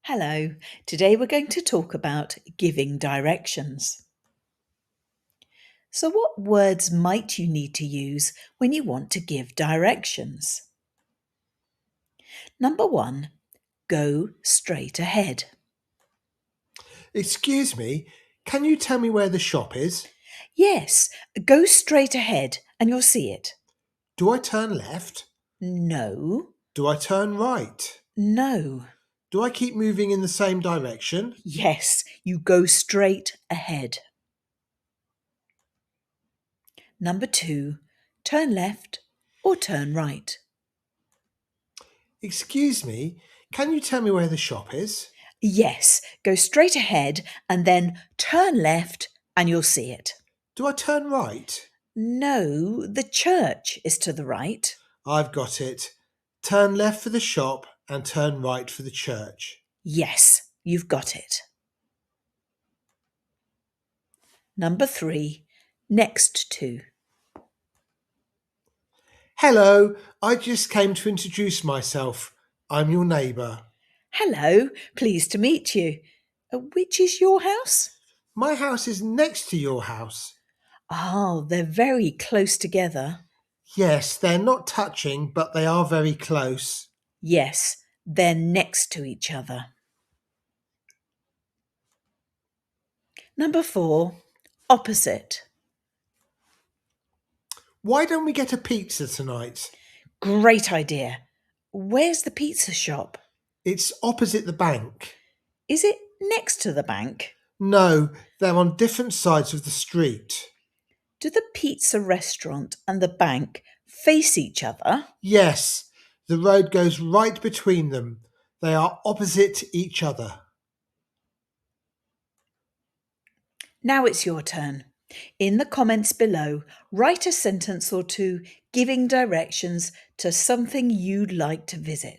Hello, today we're going to talk about giving directions. So, what words might you need to use when you want to give directions? Number one, go straight ahead. Excuse me, can you tell me where the shop is? Yes, go straight ahead and you'll see it. Do I turn left? No, Do I turn right? no. Do I keep moving in the same direction? Yes, you go straight ahead. Number two, turn left or turn right. Excuse me, can you tell me where the shop is? Yes, go straight ahead and then turn left and you'll see it. Do I turn right? No, the church is to the right. I've got it. Turn left for the shop and turn right for the church. Yes, you've got it. Number three, next to. Hello, I just came to introduce myself. I'm your neighbour. Hello, pleased to meet you. Which is your house? My house is next to your house. Oh, they're very close together. Yes, they're not touching, but they are very close. Yes, they're next to each other. Number four, opposite. Why don't we get a pizza tonight? Great idea. Where's the pizza shop? It's opposite the bank. Is it next to the bank? No, they're on different sides of the street. Do the pizza restaurant and the bank face each other? Yes, the road goes right between them. They are opposite each other. Now it's your turn. In the comments below, write a sentence or two giving directions to something you'd like to visit.